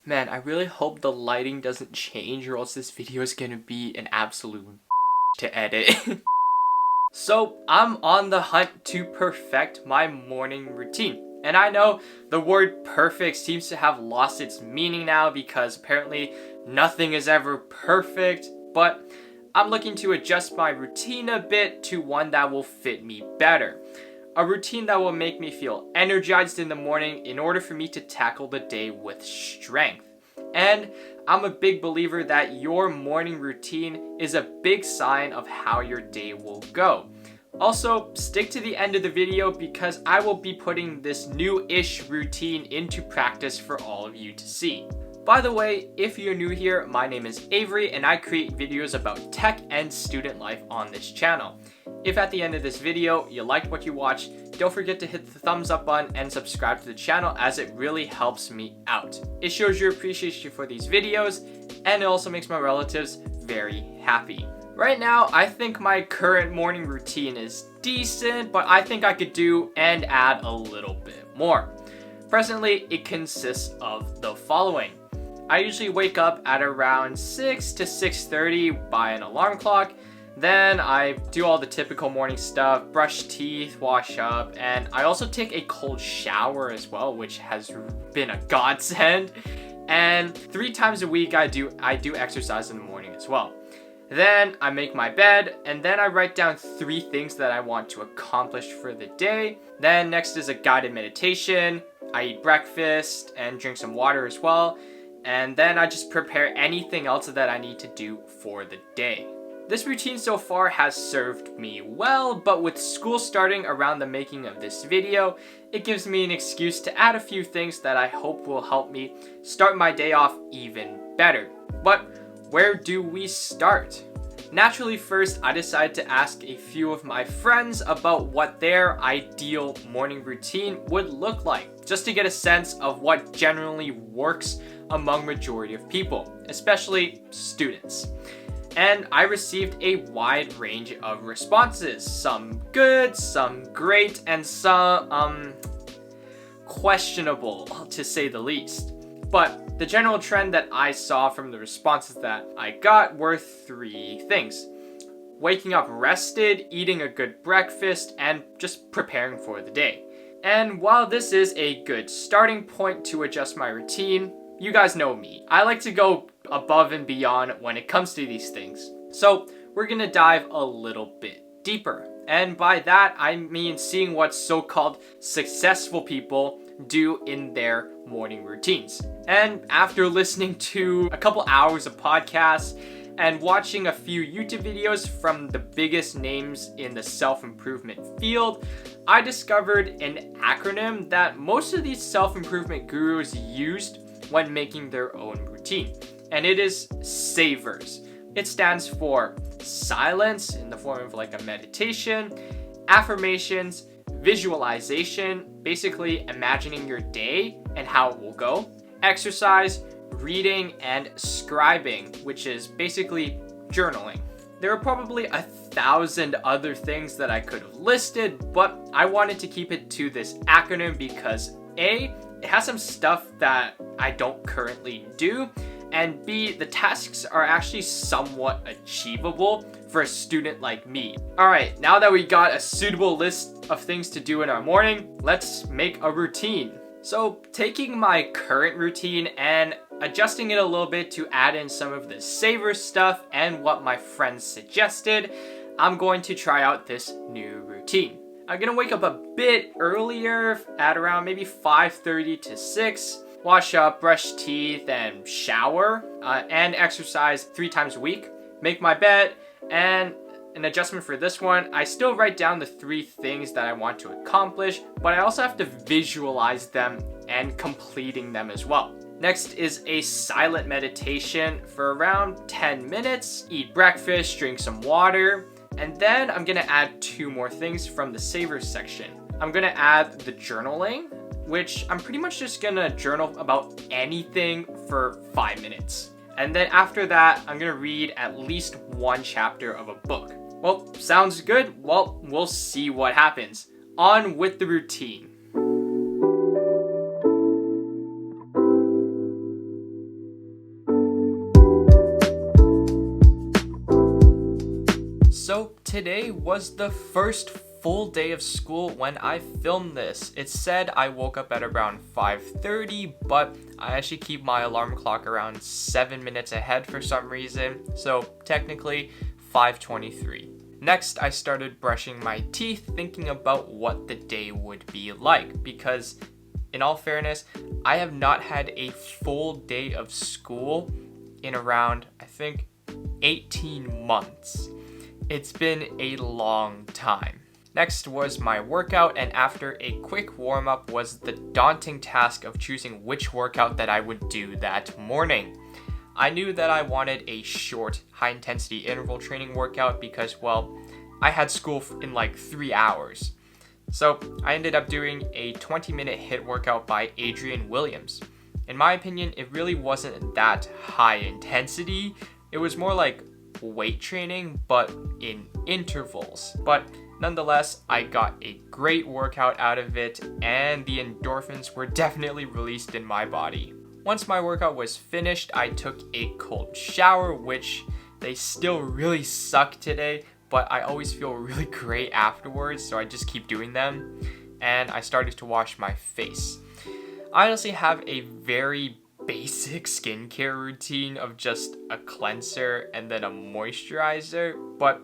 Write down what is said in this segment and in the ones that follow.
Man, I really hope the lighting doesn't change or else this video is gonna be an absolute to edit. So, I'm on the hunt to perfect my morning routine. And I know the word perfect seems to have lost its meaning now because apparently nothing is ever perfect, but I'm looking to adjust my routine a bit to one that will fit me better. A routine that will make me feel energized in the morning in order for me to tackle the day with strength. And I'm a big believer that your morning routine is a big sign of how your day will go. Also, stick to the end of the video because I will be putting this new-ish routine into practice for all of you to see. By the way, if you're new here, my name is Avery and I create videos about tech and student life on this channel. If at the end of this video you liked what you watched, don't forget to hit the thumbs up button and subscribe to the channel as it really helps me out. It shows your appreciation for these videos and it also makes my relatives very happy. Right now, I think my current morning routine is decent, but I think I could do and add a little bit more. Presently, it consists of the following. I usually wake up at around 6 to 6:30 by an alarm clock. Then I do all the typical morning stuff, brush teeth, wash up, and I also take a cold shower as well, which has been a godsend. And 3 times a week I do exercise in the morning as well. Then I make my bed, and then I write down 3 things that I want to accomplish for the day. Then next is a guided meditation. I eat breakfast and drink some water as well. And then I just prepare anything else that I need to do for the day. This routine so far has served me well, but with school starting around the making of this video, it gives me an excuse to add a few things that I hope will help me start my day off even better. But where do we start? Naturally, first, I decided to ask a few of my friends about what their ideal morning routine would look like, just to get a sense of what generally works among majority of people, especially students. And I received a wide range of responses, some good, some great, and some questionable, to say the least. But the general trend that I saw from the responses that I got were 3 things. Waking up rested, eating a good breakfast, and just preparing for the day. And while this is a good starting point to adjust my routine, you guys know me. I like to go above and beyond when it comes to these things. So we're gonna dive a little bit deeper. And by that, I mean seeing what so-called successful people do in their morning routines. And after listening to a couple hours of podcasts and watching a few YouTube videos from the biggest names in the self-improvement field, I discovered an acronym that most of these self-improvement gurus used when making their own routine. And it is SAVERS. It stands for silence in the form of like a meditation, affirmations, visualization, basically imagining your day and how it will go, exercise, reading, and scribing, which is basically journaling. There are probably 1,000 other things that I could have listed, but I wanted to keep it to this acronym because A, it has some stuff that I don't currently do, and B, the tasks are actually somewhat achievable for a student like me. Alright, now that we got a suitable list of things to do in our morning, let's make a routine. So, taking my current routine and adjusting it a little bit to add in some of the saver stuff and what my friends suggested, I'm going to try out this new routine. I'm gonna wake up a bit earlier at around maybe 5:30 to 6, wash up, brush teeth, and shower, and exercise 3 times a week, make my bed, and an adjustment for this one, I still write down the 3 things that I want to accomplish, but I also have to visualize them and completing them as well. Next is a silent meditation for around 10 minutes, eat breakfast, drink some water, and then I'm gonna add 2 more things from the savers section. I'm gonna add the journaling, which I'm pretty much just gonna journal about anything for 5 minutes. And then after that, I'm gonna read at least 1 chapter of a book. Well, sounds good. Well, we'll see what happens. On with the routine. So today was the first full day of school when I filmed this. It said I woke up at around 5:30, but I actually keep my alarm clock around 7 minutes ahead for some reason, so technically 5:23. Next, I started brushing my teeth, thinking about what the day would be like, because in all fairness, I have not had a full day of school in around, I think, 18 months. It's been a long time. Next was my workout, and after a quick warm-up was the daunting task of choosing which workout that I would do that morning. I knew that I wanted a short, high-intensity interval training workout because, well, I had school in like 3 hours. So I ended up doing a 20-minute HIIT workout by Adrian Williams. In my opinion, it really wasn't that high intensity. It was more like weight training, but in intervals. But nonetheless, I got a great workout out of it, and the endorphins were definitely released in my body. Once my workout was finished, I took a cold shower, which they still really suck today, but I always feel really great afterwards, so I just keep doing them. And I started to wash my face. I honestly have a very basic skincare routine of just a cleanser and then a moisturizer, but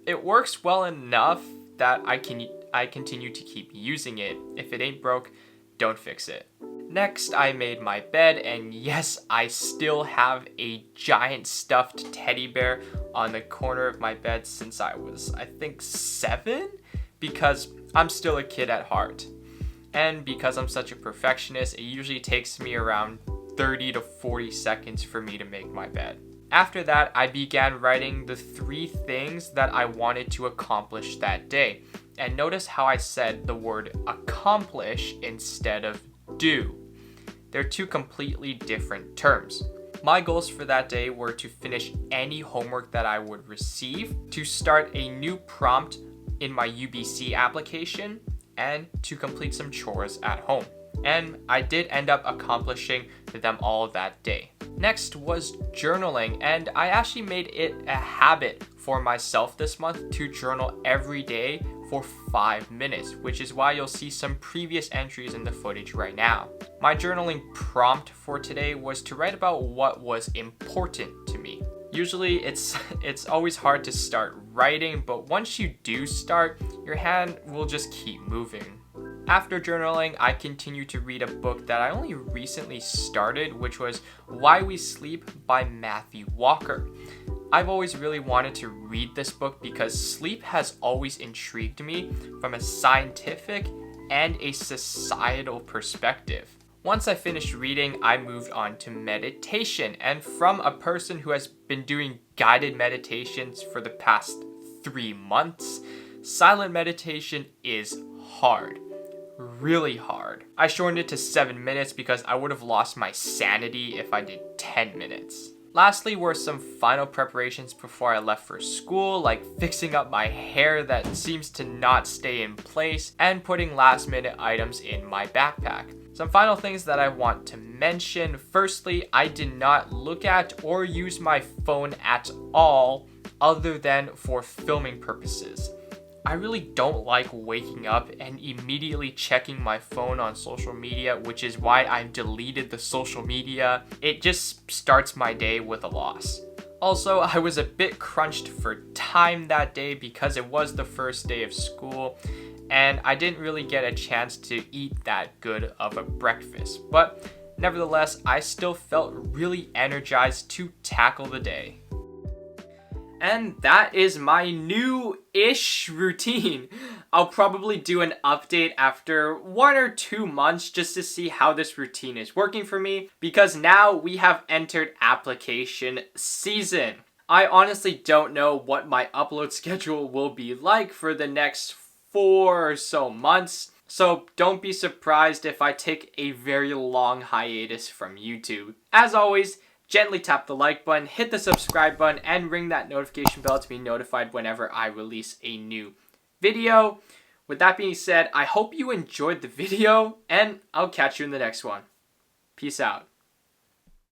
it works well enough that I continue to keep using it. If it ain't broke, don't fix it. Next, I made my bed, and yes, I still have a giant stuffed teddy bear on the corner of my bed since I was, I think, 7, because I'm still a kid at heart. And because I'm such a perfectionist, it usually takes me around 30 to 40 seconds for me to make my bed. After that, I began writing the 3 things that I wanted to accomplish that day. And notice how I said the word accomplish instead of do. They're 2 completely different terms. My goals for that day were to finish any homework that I would receive, to start a new prompt in my UBC application, and to complete some chores at home. And I did end up accomplishing them all that day. Next was journaling, and I actually made it a habit for myself this month to journal every day for 5 minutes, which is why you'll see some previous entries in the footage right now. My journaling prompt for today was to write about what was important to me. Usually it's always hard to start writing, but once you do start, your hand will just keep moving. After journaling, I continued to read a book that I only recently started, which was Why We Sleep by Matthew Walker. I've always really wanted to read this book because sleep has always intrigued me from a scientific and a societal perspective. Once I finished reading, I moved on to meditation, and from a person who has been doing guided meditations for the past 3 months, silent meditation is hard. Really hard. I shortened it to 7 minutes because I would have lost my sanity if I did 10 minutes. Lastly were some final preparations before I left for school, like fixing up my hair that seems to not stay in place and putting last minute items in my backpack. Some final things that I want to mention. Firstly, I did not look at or use my phone at all other than for filming purposes. I really don't like waking up and immediately checking my phone on social media, which is why I've deleted the social media. It just starts my day with a loss. Also, I was a bit crunched for time that day because it was the first day of school, and I didn't really get a chance to eat that good of a breakfast. But nevertheless, I still felt really energized to tackle the day. And that is my new-ish routine. I'll probably do an update after 1 or 2 months just to see how this routine is working for me, because now we have entered application season. I honestly don't know what my upload schedule will be like for the next 4 or so months, so don't be surprised if I take a very long hiatus from YouTube. As always, gently tap the like button, hit the subscribe button, and ring that notification bell to be notified whenever I release a new video. With that being said, I hope you enjoyed the video, and I'll catch you in the next one. Peace out.